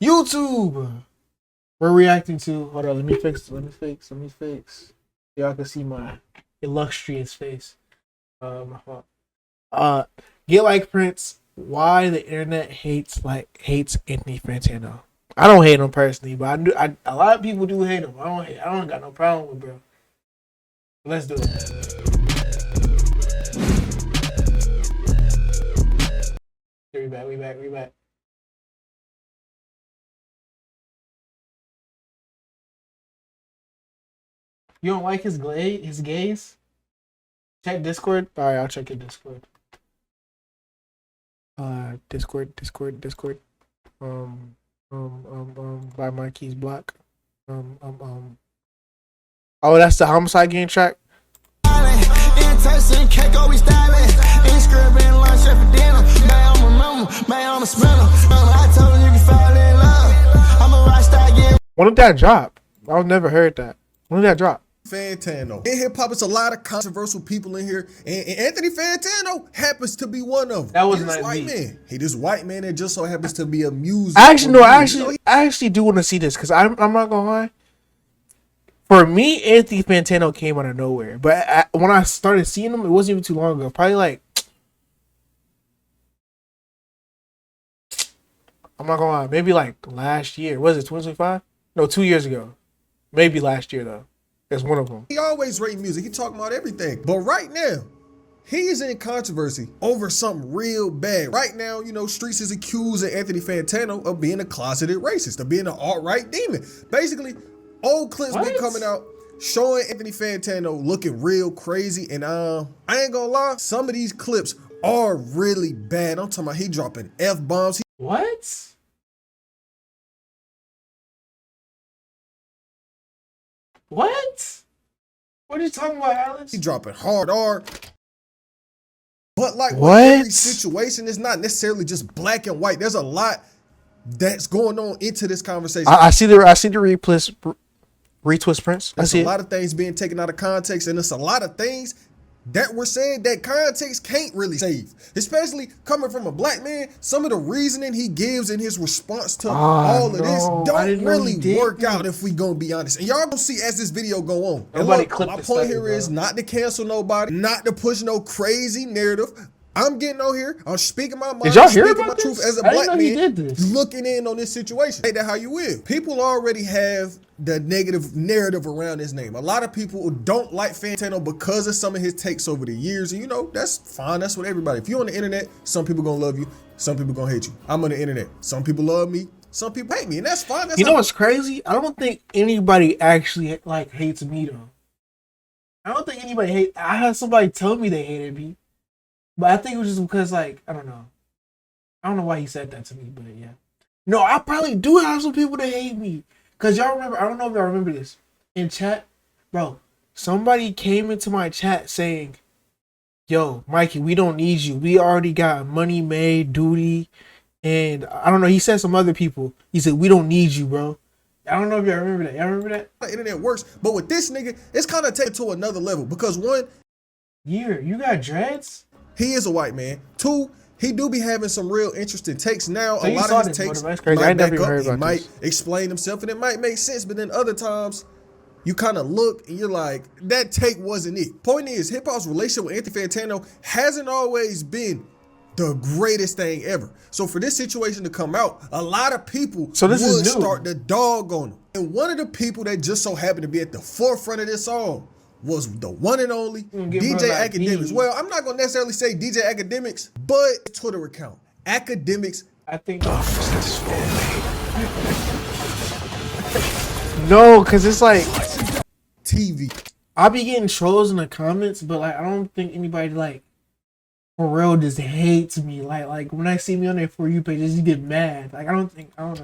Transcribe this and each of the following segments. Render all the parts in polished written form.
YouTube. We're reacting to. Hold on, let me fix. Y'all can see my illustrious face. Uh, Get Like Prince. Why the internet hates Anthony Fantano. I don't hate him personally, but a lot of people do hate him. I don't got no problem with bro. Let's do it. We back. You don't like his gaze? Check Discord. All right, I'll check your Discord. Discord. ByMikey's block. Oh, that's the homicide game track. When did that drop? I've never heard that. When did that drop? Fantano. In hip hop, it's a lot of controversial people in here, and Anthony Fantano happens to be one of them. That was this white man. He this white man that just so happens to be a music. I actually do want to see this because I'm not gonna lie. For me, Anthony Fantano came out of nowhere, but when I started seeing him, it wasn't even too long ago. Probably like, I'm not gonna lie, maybe like last year. Was it 2025? No, 2 years ago. Maybe last year though. That's one of them. He always rate music. He talking about everything. But right now, he is in controversy over something real bad. Right now, you know, streets is accusing Anthony Fantano of being a closeted racist, of being an alt-right demon. Basically, old clips been coming out showing Anthony Fantano looking real crazy. And I ain't gonna lie, some of these clips are really bad. I'm talking about he dropping F-bombs. What? What? What are you talking about, Alex? He dropping hard R. But like with every situation, it's not necessarily just black and white. There's a lot that's going on into this conversation. I see the retwist Prince. There's a lot of things being taken out of context, and it's a lot of things that we're saying that context can't really save, especially coming from a black man. Some of the reasoning he gives in his response to all of this don't really work out, if we gonna be honest. And y'all gonna see as this video go on. And look, my point here is not to cancel nobody, not to push no crazy narrative. I'm getting on here. I'm speaking my mind. Did y'all hear speaking about my truth this? as a black man, looking in on this situation. Say that how you will. People already have the negative narrative around his name. A lot of people don't like Fantano because of some of his takes over the years. And you know, that's fine. That's what everybody. If you're on the internet, some people gonna love you. Some people gonna hate you. I'm on the internet. Some people love me. Some people hate me. And that's fine. That's you know what's crazy? I don't think anybody actually like hates me though. I don't think anybody hate. I had somebody tell me they hated me. But I think it was just because, like, I don't know. I don't know why he said that to me, but yeah. No, I probably do have some people that hate me. Because y'all remember, I don't know if y'all remember this. In chat, bro, somebody came into my chat saying, yo, Mikey, we don't need you. We already got money made, duty. And I don't know, he said some other people. He said, we don't need you, bro. I don't know if y'all remember that. Y'all remember that? The internet works. But with this nigga, it's kind of taken to another level. Because one, you got dreads? He is a white man. Two, he do be having some real interesting takes. Now, so a lot of his takes might back up. He might explain himself, and it might make sense. But then other times, you kind of look and you're like, that take wasn't it. Point is, hip hop's relationship with Anthony Fantano hasn't always been the greatest thing ever. So for this situation to come out, a lot of people would start the dog on him. And one of the people that just so happened to be at the forefront of this all was the one and only DJ Academics. Well, I'm not gonna necessarily say DJ Academics, but Twitter account Academics. I think no, cause it's like TV. I be getting trolls in the comments, but like I don't think anybody like for real just hates me. Like when I see me on their For You pages, you get mad. Like I don't know.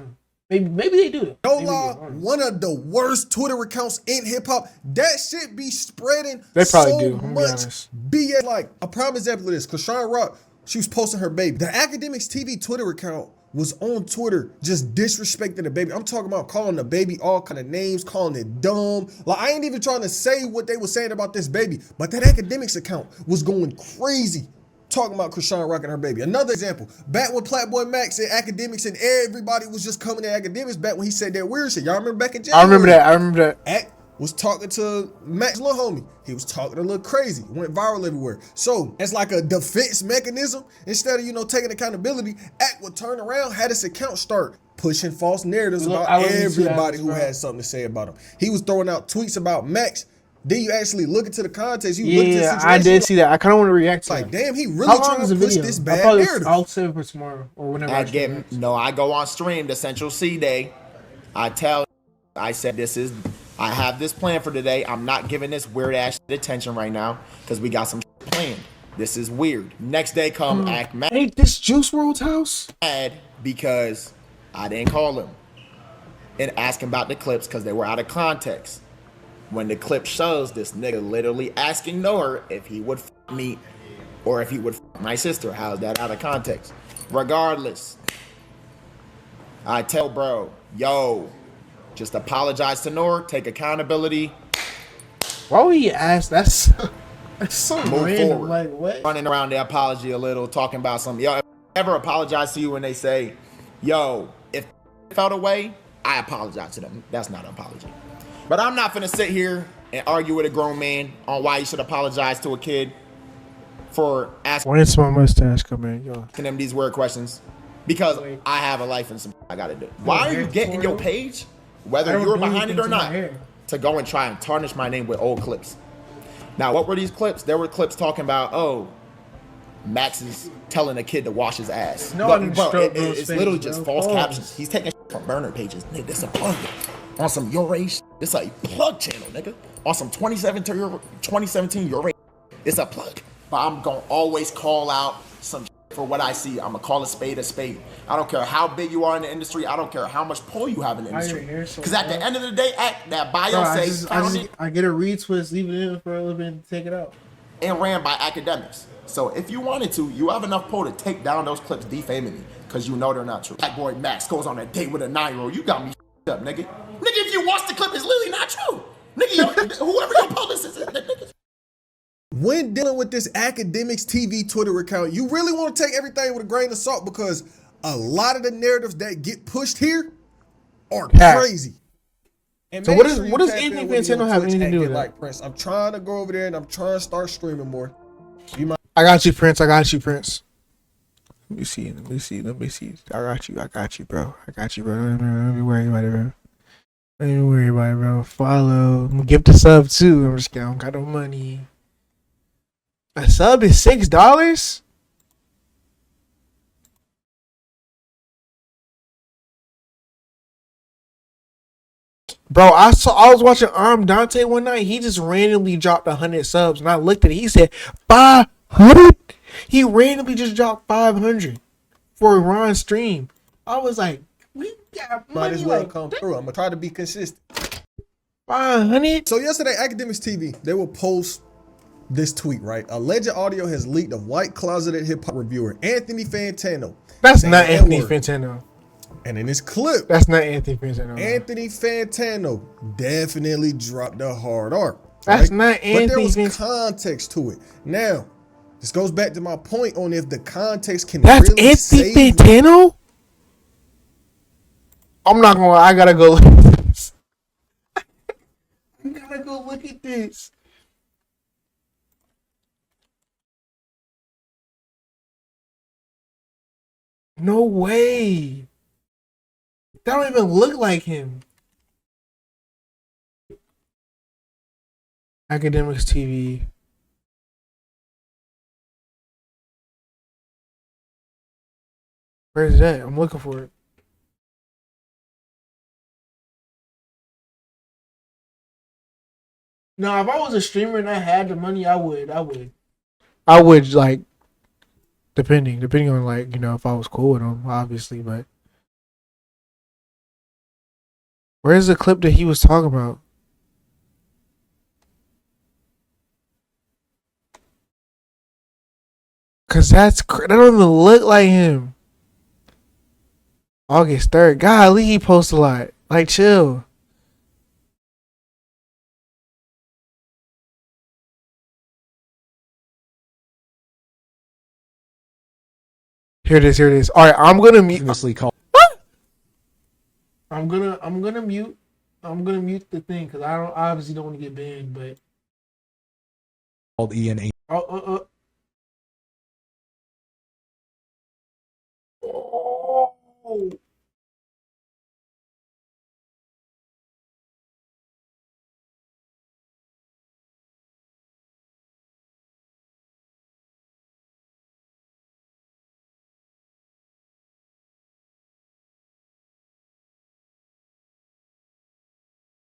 Maybe they do. No lie, one of the worst Twitter accounts in hip hop. That shit be spreading so much BS. Like a prime example of this, Krishan Rock, she was posting her baby. The Academics TV Twitter account was on Twitter just disrespecting the baby. I'm talking about calling the baby all kind of names, calling it dumb. Like I ain't even trying to say what they were saying about this baby, but that Academics account was going crazy, talking about Krishan rocking her baby. Another example, back when Playboy Max said academics and everybody was just coming to academics, back when he said that weird shit. Y'all remember back in January? I remember that. Act was talking to Max little homie. He was talking a little crazy. Went viral everywhere. So it's like a defense mechanism. Instead of, taking accountability, Act would turn around, had his account start pushing false narratives about everybody who had something to say about him. He was throwing out tweets about Max. Then you actually look into the context. You look into the situation. I did see that. I kind of want to react to like, that. Damn, he really trying to push this bad narrative. I'll save it for tomorrow or whenever. I go on stream the Central C Day. I said I have this plan for today. I'm not giving this weird ass attention right now because we got some planned. This is weird. Next day come Act mad. Ain't this Juice WRLD's house? Mad because I didn't call him and ask him about the clips because they were out of context. When the clip shows this nigga literally asking Noah if he would fuck me or if he would fuck my sister. How's that out of context? Regardless, I tell bro, yo, just apologize to Noah, take accountability. Why would he ask? That's so move random. Forward. Like, what? Running around the apology a little, talking about something. Yo, if I ever apologize to you when they say, yo, if I felt away, I apologize to them. That's not an apology. But I'm not finna sit here and argue with a grown man on why you should apologize to a kid for asking. When it's my mustache come in, yo. Asking them these weird questions. Because I have a life and some I gotta do. Why are you getting your page, whether you're behind it or not, to go and try and tarnish my name with old clips? Now, what were these clips? There were clips talking about, Max is telling a kid to wash his ass. No, it's literally just false captions. He's taking from burner pages. Nigga, this a plug. On some Your Age, it's a plug channel, nigga. On some 2017 Your Age, it's a plug. But I'm gonna always call out some for what I see. I'm gonna call a spade a spade. I don't care how big you are in the industry. I don't care how much pull you have in the industry. Because at the end of the day, that bio says I get a retwist, leave it in for a little bit and take it out. And ran by academics. So if you wanted to, you have enough pull to take down those clips defaming me because you know they're not true. Black boy Max goes on a date with a 9-year-old. You got me up, nigga. Nigga, if you watch the clip, it's literally not true. Nigga, whoever your publicist is, nigga. When dealing with this academics TV Twitter account, you really want to take everything with a grain of salt because a lot of the narratives that get pushed here are crazy. And so what does Anthony Fantano have anything to do with that? Prince. I'm trying to go over there and I'm trying to start streaming more. I got you, Prince. Let me see. I got you, bro. Don't be worried about it, bro. Follow. I'm gonna give the sub too. I'm just kidding. I don't got no money. A sub is $6? Bro, I was watching Dante one night. He just randomly dropped 100 subs, and I looked at it. He said 500. He randomly just dropped 500 for Ron's stream. I was like, we got money. Might as well come through. I'm gonna try to be consistent. 500. So yesterday, Academics TV, they will post this tweet, right? Alleged audio has leaked of white closeted hip hop reviewer Anthony Fantano. That's not Anthony Fantano. And in this clip, that's not Anthony Fantano. Anthony Fantano definitely dropped a hard R. That's not Anthony. But there was context to it. Now, this goes back to my point on if the context can that's really Anthony Fantano? I'm not gonna lie, I gotta go look at this. I gotta go look at this. No way. That don't even look like him. Academics TV. Where's that? I'm looking for it. No, if I was a streamer and I had the money, I would like, depending on, like, you know, if I was cool with him, obviously, but where's the clip that he was talking about? Cause that don't even look like him. August 3rd. Golly, he posts a lot. Like, chill. Here it is. Here it is. All right, I'm gonna mute. I'm gonna mute. I'm gonna mute the thing because I obviously don't want to get banned. But called Ian a. Oh.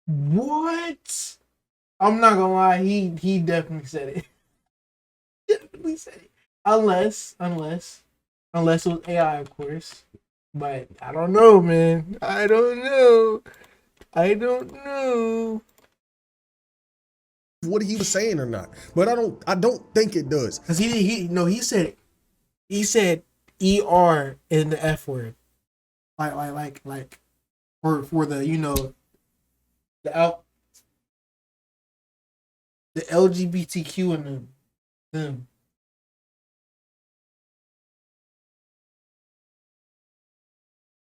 What? I'm not gonna lie. He definitely said it. Definitely said it. Unless it was AI, of course. But I don't know, man. I don't know. What he was saying or not, but I don't think it does. Cause he said ER in the F word. Like for the the LGBTQ and them.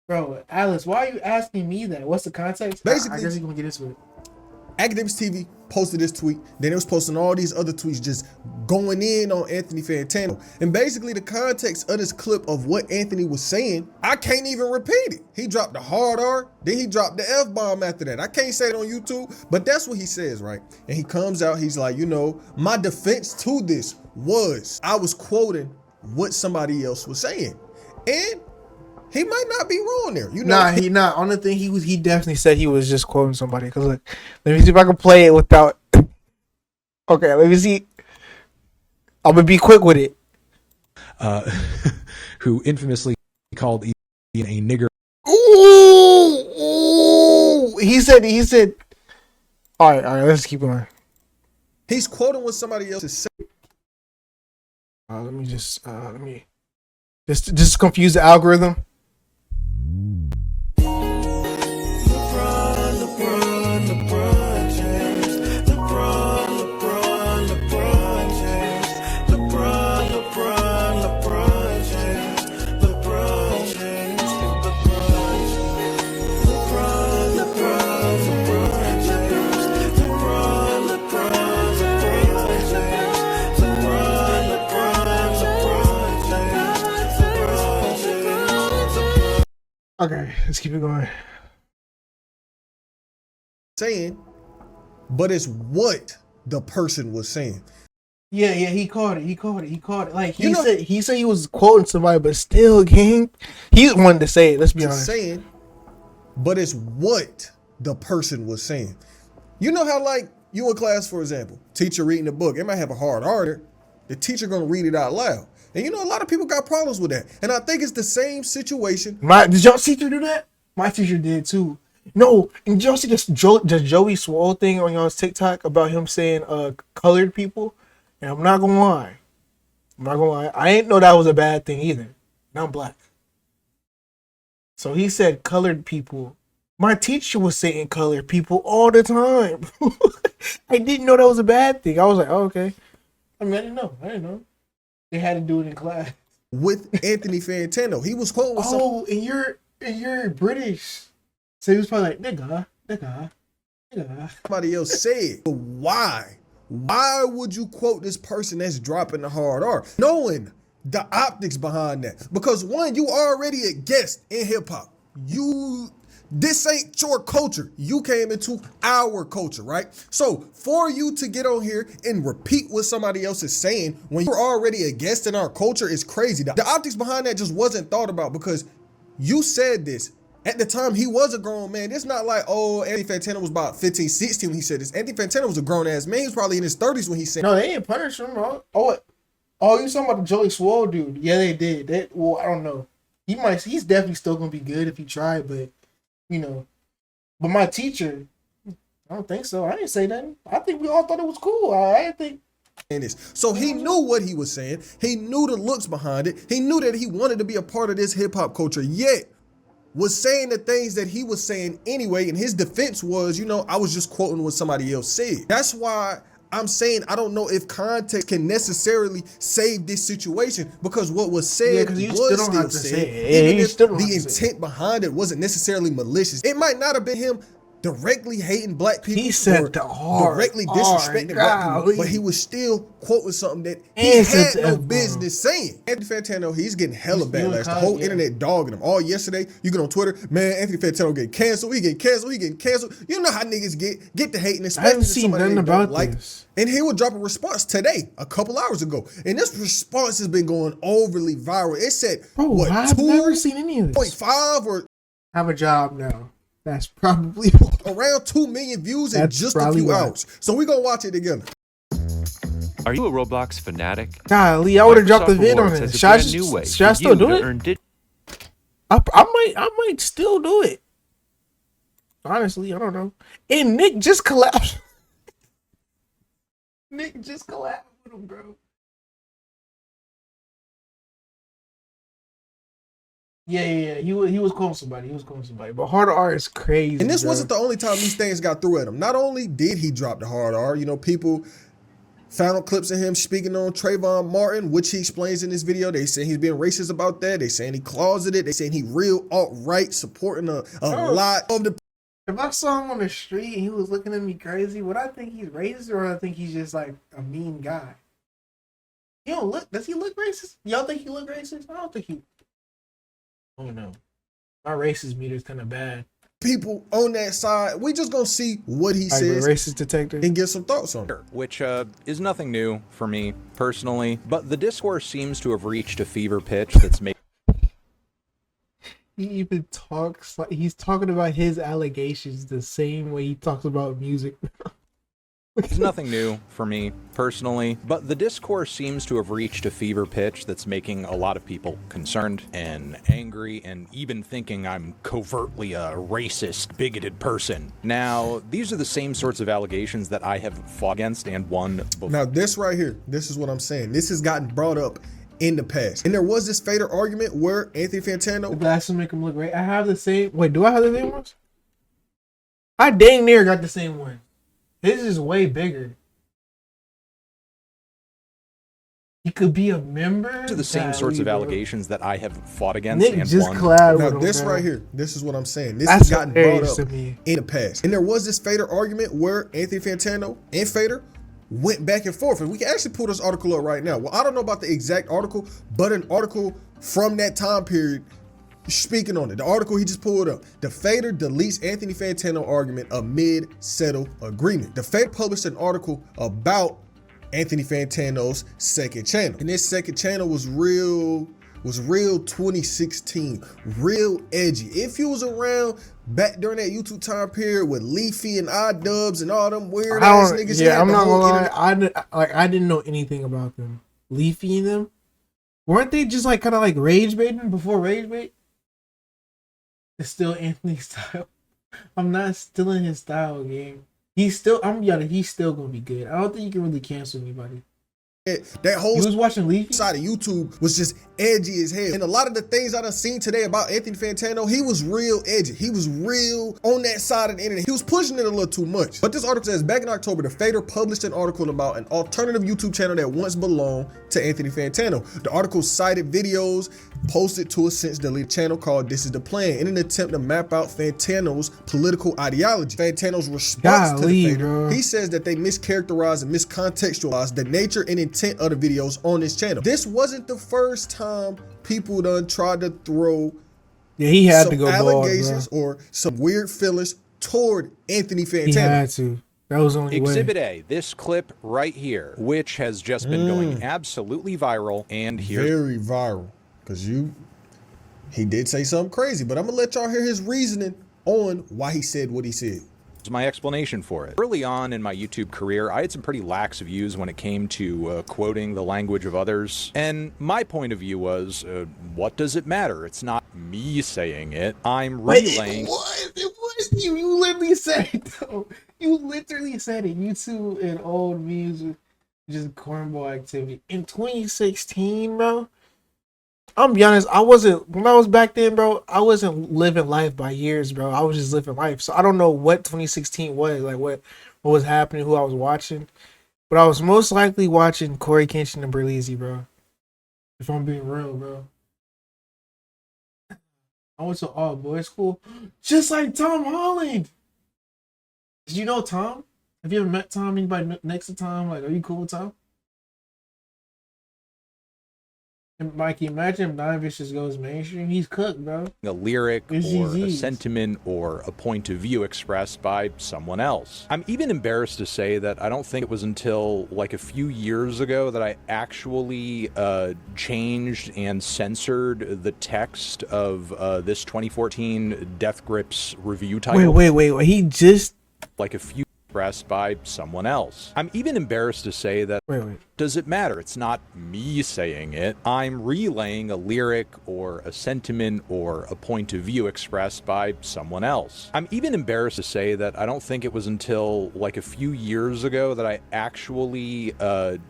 Bro, Alice, why are you asking me that? What's the context? Basically, I guess you're gonna get into it. Academics TV posted this tweet, then it was posting all these other tweets just going in on Anthony Fantano. And basically the context of this clip of what Anthony was saying, I can't even repeat it. He dropped the hard R, then he dropped the F-bomb after that. I can't say it on YouTube, but that's what he says, right? And he comes out, he's like, my defense to this was I was quoting what somebody else was saying. And he might not be wrong there. He not. On the thing, he definitely said he was just quoting somebody. Cause look, let me see if I can play it without. Okay, let me see. I'm gonna be quick with it. Who infamously called Ian a nigger. Ooh. He said. All right. Let's keep going. He's quoting what somebody else is saying. Let me just confuse the algorithm. Okay, let's keep it going. Saying, but it's what the person was saying. Yeah, he caught it. Like he said he was quoting somebody, but still, gang, he wanted to say it. Let's be honest. Saying, but it's what the person was saying. You know how, like, you in class, for example, teacher reading a book, it might have a hard R. The teacher gonna read it out loud. And a lot of people got problems with that. And I think it's the same situation. Did y'all teacher do that? My teacher did too. No, and did y'all see this Joey Swole thing on y'all's TikTok about him saying colored people? And I'm not gonna lie. I ain't know that was a bad thing either. And I'm black. So he said colored people. My teacher was saying colored people all the time. I didn't know that was a bad thing. I was like, oh, okay. I didn't know. They had to do it in class. With Anthony Fantano. He was quoting and you're British. So he was probably like, nigga. Somebody else said, but why? Why would you quote this person that's dropping the hard R? Knowing the optics behind that. Because one, you already a guest in hip hop. This ain't your culture. You came into our culture, right? So for you to get on here and repeat what somebody else is saying when you're already a guest in our culture is crazy. The optics behind that just wasn't thought about because you said this. At the time, he was a grown man. It's not like, Anthony Fantano was about 15, 16 when he said this. Anthony Fantano was a grown-ass man. He was probably in his 30s when he said. No, they didn't punish him, bro. Oh, you talking about the Joey Swole dude? Yeah, they did. I don't know. He's definitely still going to be good if he tried, but, But my teacher, I don't think so. I didn't say nothing. I think we all thought it was cool. I didn't think. So he knew what he was saying. He knew the looks behind it. He knew that he wanted to be a part of this hip hop culture, yet was saying the things that he was saying anyway. And his defense was, I was just quoting what somebody else said. That's why I'm saying I don't know if context can necessarily save this situation because what was said you was still don't still have to said, say it. Yeah, even you if still don't the have to say intent behind it wasn't necessarily malicious. It might not have been him directly hating black people He said or the hard directly R, disrespecting black people, golly. but he was still quoting something that he And said had the no F-bomb. business saying. Anthony Fantano, he's getting hella He's still backlash. The kind, whole yeah. internet dogging him. All yesterday, you get on Twitter, man, Anthony Fantano get canceled, he get canceled, he getting canceled. You know how niggas get the hating, I especially haven't to seen somebody nothing they don't about like. this. And he would drop a response today, a couple hours ago. And this response has been going overly viral. It said, Bro, what, I've never seen any of this. 2.5 or I have a job now. That's probably around 2 million views in That's just a probably few why. hours. So we're going to watch it together. Are you a Roblox fanatic? golly. I would have dropped the Microsoft vid on Rewards it. has a Should I, brand new way should I for still you do to it? earn I might still do it. Honestly, I don't know. And Nick just collapsed. Nick just collapsed with him, bro. Yeah. He was calling somebody. But hard R is crazy. And this bro. wasn't the only time these things got through at him. Not only did he drop the hard R, you know, people found clips of him speaking on Trayvon Martin, which he explains in this video. They say he's being racist about that. They saying he closeted. They saying he real alt-right, supporting a lot of the. If I saw him on the street and he was looking at me crazy, would I think he's racist or would I think he's just like a mean guy? He don't look. Does he look racist? Y'all think he look racist? I don't think he. I don't know. My racist meter is kind of bad. People on that side, we just gonna see what he Like, says racist detective and get some thoughts on it. Which is nothing new for me personally, but the discourse seems to have reached a fever pitch that's making He even talks like he's talking about his allegations the same way he talks about music. It's nothing new for me personally, but the discourse seems to have reached a fever pitch that's making a lot of people concerned and angry and even thinking I'm covertly a racist, bigoted person. Now, these are the same sorts of allegations that I have fought against and won before. Now, this right here, this is what I'm saying. This has gotten brought up in the past. And there was this fader argument where Anthony The Fantano, glasses make him look great. I have the same. Wait, do I have the same ones? I dang near got the same one. His is way bigger. He could be a member. These are the same sorts of allegations that I have fought against Nick and just won. collabed now with this him, right bro. here, this is what I'm saying. This That's has gotten brought hilarious up to me. in the past. And there was this fader argument where Anthony Fantano and Fader went back and forth. And we can actually pull this article up right now. Well, I don't know about the exact article, but an article from that time period speaking on it. The article he just pulled up. The Fader deletes Anthony Fantano argument amid settled agreement. The Fader published an article about Anthony Fantano's second channel. And this second channel was real 2016, real edgy. If you was around back during that YouTube time period with Leafy and iDubbbz and all them weird ass niggas. Yeah, I'm not gonna lie. I didn't know anything about them. Leafy and them, weren't they just like kind of like rage baiting before rage bait? It's still Anthony's style. I'm not stealing his style, game. He's still gonna be good. I don't think you can really cancel anybody. That whole You was watching Leafy? side of YouTube was just edgy as hell. And a lot of the things I done seen today about Anthony Fantano, he was real edgy. He was real on that side of the internet. He was pushing it a little too much. But this article says, back in October, the Fader published an article about an alternative YouTube channel that once belonged to Anthony Fantano. The article cited videos posted to a since deleted channel called This Is The Plan in an attempt to map out Fantano's political ideology. Fantano's response to the Fader, bro. he says that they mischaracterized and miscontextualized the nature and intent of the videos on this channel. This wasn't the first time people done tried to throw he had some to go allegations bald, or some weird feelings toward Anthony Fantano. He had to. That was the only Exhibit way. A, this clip right here, which has just been going absolutely viral, and here's Very viral, because he did say something crazy, but I'm gonna let y'all hear his reasoning on why he said what he said. my explanation for it. Early on in my YouTube career, I had some pretty lax views when it came to quoting the language of others. And my point of view was, what does it matter? It's not me saying it. I'm relaying. It was. You literally said it, though. You literally said it. YouTube and old memes were just cornball activity. In 2016, bro, I'm be honest, when I was back then, bro, I wasn't living life by years, bro. I was just living life. So I don't know what 2016 was, like what was happening, who I was watching. But I was most likely watching Corey Kenshin and Berlizzi, bro. If I'm being real, bro. I went to all boys school, just like Tom Holland. Did you know Tom? Have you ever met Tom? Anybody next to Tom? Like, are you cool with Tom? And Mikey, imagine if Nine Vicious goes mainstream. He's cooked, bro. A lyric It's or a GGs. sentiment or a point of view expressed by someone else. I'm even embarrassed to say that I don't think it was until like a few years ago that I actually changed and censored the text of this 2014 Death Grips review title. Wait. He just... Like a few expressed by someone else. I'm even embarrassed to say that... Wait. Does it matter? It's not me saying it. I'm relaying a lyric or a sentiment or a point of view expressed by someone else. I'm even embarrassed to say that I don't think it was until like a few years ago that I actually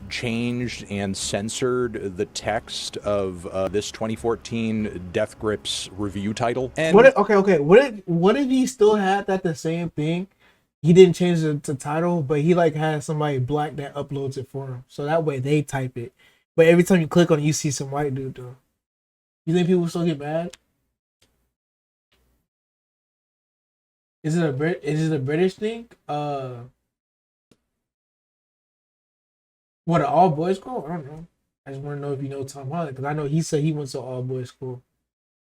changed and censored the text of this 2014 Death Grips review title. And okay. What if he still had that the same thing? He didn't change the title, but he like has somebody black that uploads it for him, so that way they type it. But every time you click on it, you see some white dude though. You think people still get mad? Is it a British thing? What, an all boys school? I don't know. I just want to know if you know Tom Holland, because I know he said he went to all boys school.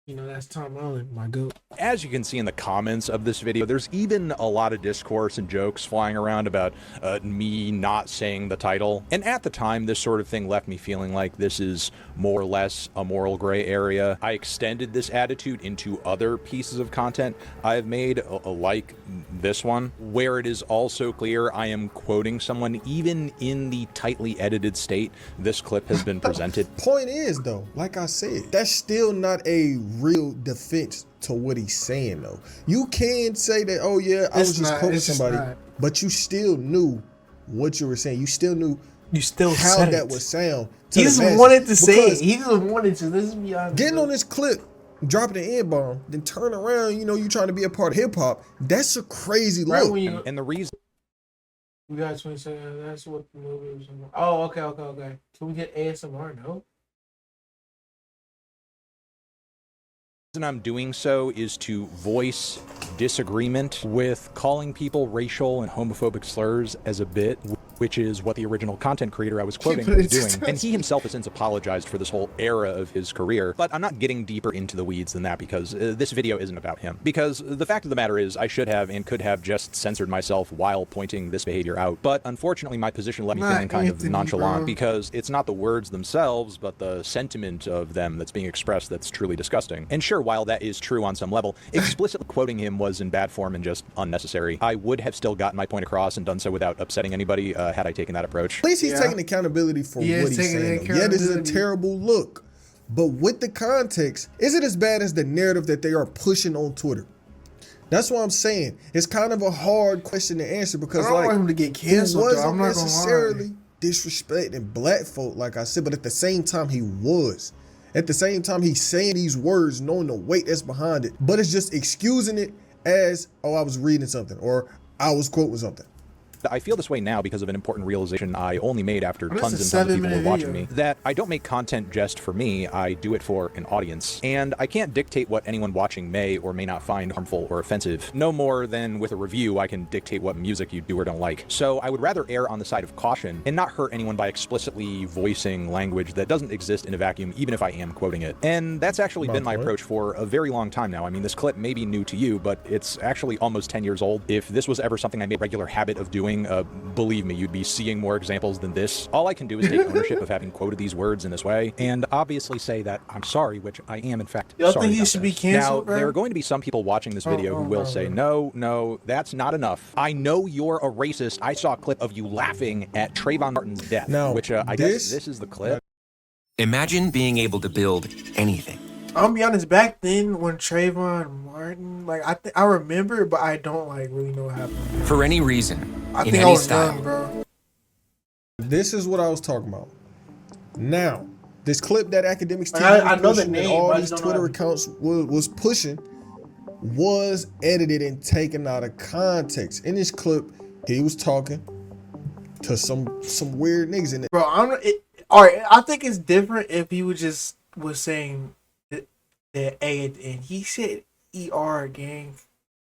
You know, that's Tom Holland, my goat. As you can see in the comments of this video, there's even a lot of discourse and jokes flying around about me not saying the title. And at the time, this sort of thing left me feeling like this is more or less a moral gray area. I extended this attitude into other pieces of content I've made, like this one, where it is also clear I am quoting someone even in the tightly edited state this clip has been presented. Point is, though, like I said, that's still not a real defense to what he's saying, though. You can say that, oh yeah, I was just quoting somebody, but you still knew what you were saying. You still knew how that would sound. He just wanted to say it. He just wanted to. Let's be honest. Getting on this clip, dropping the N-bomb, then turn around, you know, you trying to be a part of hip-hop, that's a crazy look. And the reason we got 20 seconds. That's what the movie was about. Oh, okay. Can we get ASMR? No. I'm doing so is to voice disagreement with calling people racial and homophobic slurs as a bit, which is what the original content creator I was quoting was doing. And he himself has since apologized for this whole era of his career. But I'm not getting deeper into the weeds than that, because this video isn't about him. Because the fact of the matter is I should have and could have just censored myself while pointing this behavior out. But unfortunately, my position left me feeling kind of nonchalant, because it's not the words themselves, but the sentiment of them that's being expressed that's truly disgusting. And sure, while that is true on some level, explicitly quoting him was in bad form and just unnecessary. I would have still gotten my point across and done so without upsetting anybody had I taken that approach. At least he's taking accountability for what he's saying. Yeah, this is a terrible look. But with the context, is it as bad as the narrative that they are pushing on Twitter? That's what I'm saying. It's kind of a hard question to answer, because I don't want him to get canceled. He wasn't necessarily disrespecting black folk, like I said, but at the same time he was. At the same time he's saying these words knowing the weight that's behind it, but it's just excusing it as, oh, I was reading something or I was quoting something. I feel this way now because of an important realization I only made after tons and tons of people were watching me, that I don't make content just for me, I do it for an audience. And I can't dictate what anyone watching may or may not find harmful or offensive. No more than with a review, I can dictate what music you do or don't like. So I would rather err on the side of caution and not hurt anyone by explicitly voicing language that doesn't exist in a vacuum, even if I am quoting it. And that's actually been my approach for a very long time now. I mean, this clip may be new to you, but it's actually almost 10 years old. If this was ever something I made a regular habit of doing, believe me, you'd be seeing more examples than this. All I can do is take ownership of having quoted these words in this way, and obviously say that I'm sorry, which I am in fact sorry. Think he should be canceled? Now, there are going to be some people watching this video who will say, no, that's not enough. I know you're a racist. I saw a clip of you laughing at Trayvon Martin's death, which I guess this is the clip. Imagine being able to build anything. I'll be honest, back then when Trayvon Martin, like I remember, but I don't like really know what happened. For any reason, I in think any I was style. young, bro. This is what I was talking about. Now, this clip that Academics TV I know the name, all these Twitter accounts was pushing was edited and taken out of context. In this clip, he was talking. to some weird niggas in it. Bro, all right, I think it's different if he was saying the A at the end. He said ER, gang.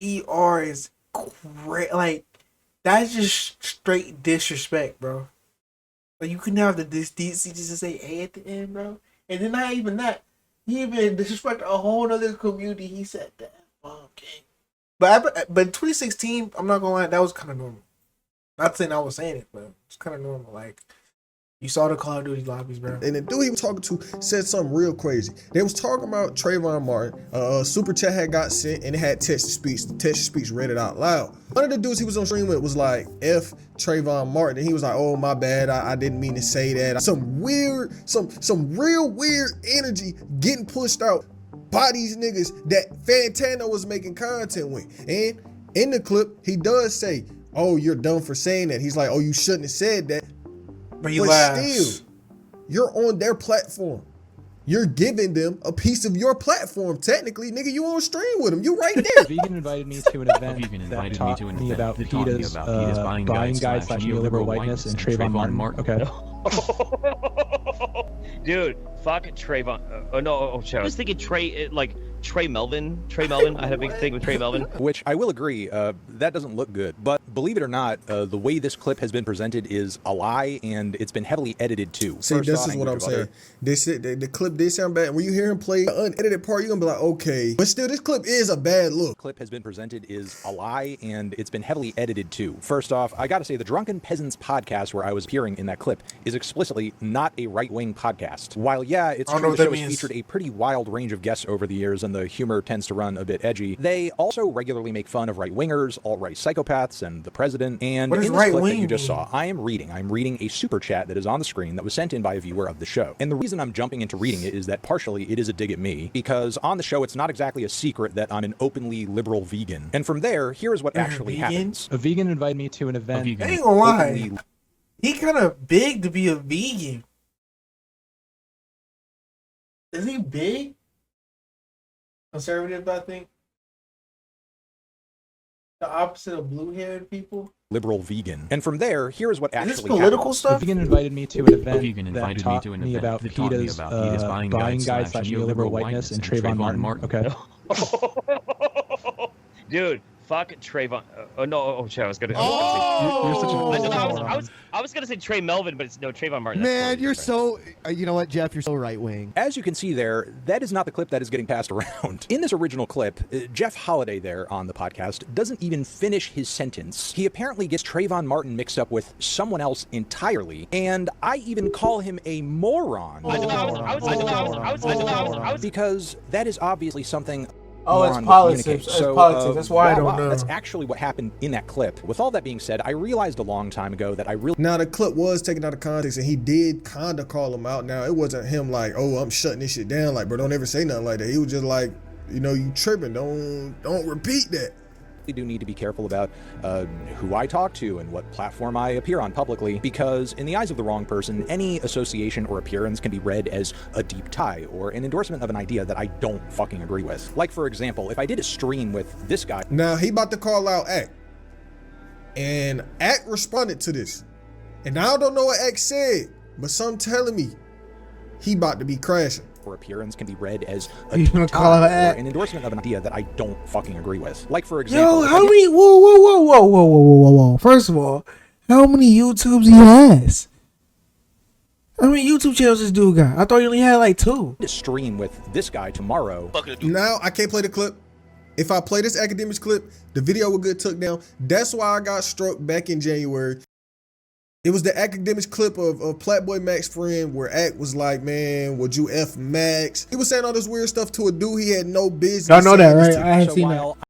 ER is great. Like, that's just straight disrespect, bro. Like, you couldn't have the decency just to say A at the end, bro. And then not even that. He even disrespected a whole other community. He said that. Okay. But in 2016, I'm not gonna lie, that was kind of normal. Not saying I was saying it, but it's kind of normal. Like, you saw the Call of Duty lobbies, bro. And the dude he was talking to said something real crazy. They was talking about Trayvon Martin. Super chat had got sent and it had text to speech. The text to speech read it out loud. One of the dudes he was on stream with was like, F Trayvon Martin. And he was like, oh, my bad. I didn't mean to say that. Some real weird energy getting pushed out by these niggas that Fantano was making content with. And in the clip, he does say, oh, you're dumb for saying that. He's like, oh, you shouldn't have said that. But still, you're on their platform. You're giving them a piece of your platform. Technically, nigga, you on stream with them. You right there. Vegan invited me to an event that taught me about PETA's buying guide / neoliberal whiteness and Trayvon Martin. Okay. Dude, fuck Trayvon. I was thinking Trey Melvin. I had a big thing with Trey Melvin. Which I will agree, that doesn't look good. But believe it or not, the way this clip has been presented is a lie, and it's been heavily edited too. See, this is what I'm saying. They said the clip did sound bad. When you hear him play the unedited part, you're gonna be like, okay. But still, this clip is a bad look. The clip has been presented is a lie, and it's been heavily edited too. First off, I gotta say, the Drunken Peasants podcast where I was appearing in that clip is explicitly not a right-wing podcast. While, yeah, it's true the show has featured a pretty wild range of guests over the years, and the humor tends to run a bit edgy, they also regularly make fun of right-wingers, alt-right psychopaths, and the president. And in this clip that you just saw, I'm reading a super chat that is on the screen that was sent in by a viewer of the show. And the reason I'm jumping into reading it is that partially it is a dig at me, because on the show it's not exactly a secret that I'm an openly liberal vegan. And from there, here is what actually happens. A vegan invited me to an event. I ain't gonna lie. He kind of big to be a vegan. Is he big? Conservative, I think. The opposite of blue-haired people. Liberal vegan. And from there, here is what actually happens. Is this political stuff? A vegan invited me to an event that taught me about PETA's buying guide / neoliberal whiteness and Trayvon Martin. Okay. Dude, fuck Trayvon. I was gonna. I was gonna say Trey Melvin, but it's no Trayvon Martin. Man, you're so. You know what, Jeff? You're so right wing. As you can see there, that is not the clip that is getting passed around. In this original clip, Jeff Holiday there on the podcast doesn't even finish his sentence. He apparently gets Trayvon Martin mixed up with someone else entirely, and I even call him a moron. Because that is obviously something. Oh, it's politics. It's politics. That's why I don't know. That's actually what happened in that clip. With all that being said, I realized a long time ago that I really... Now, the clip was taken out of context, and he did kind of call him out. Now, it wasn't him like, oh, I'm shutting this shit down. Like, bro, don't ever say nothing like that. He was just like, you know, you tripping. Don't repeat that. Do need to be careful about who I talk to and what platform I appear on publicly, because in the eyes of the wrong person, any association or appearance can be read as a deep tie or an endorsement of an idea that I don't fucking agree with. Like, for example, if I did a stream with this guy. Now, he about to call out Act. And Act responded to this. And I don't know what Act said, but some telling me he about to be crashing. Or appearance can be read as a or an endorsement of an idea that I don't fucking agree with. Like, for example, yo, how many? Whoa! First of all, how many YouTubes he has? How many YouTube channels this dude got? I thought he only had like 2. To stream with this guy tomorrow. Now I can't play the clip. If I play this academics clip, the video will get took down. That's why I got struck back in January. It was the academics clip of Platboy Mac's friend where Act was like, man, would you F Max? He was saying all this weird stuff to a dude he had no business. Y'all know that, right? I had seen that.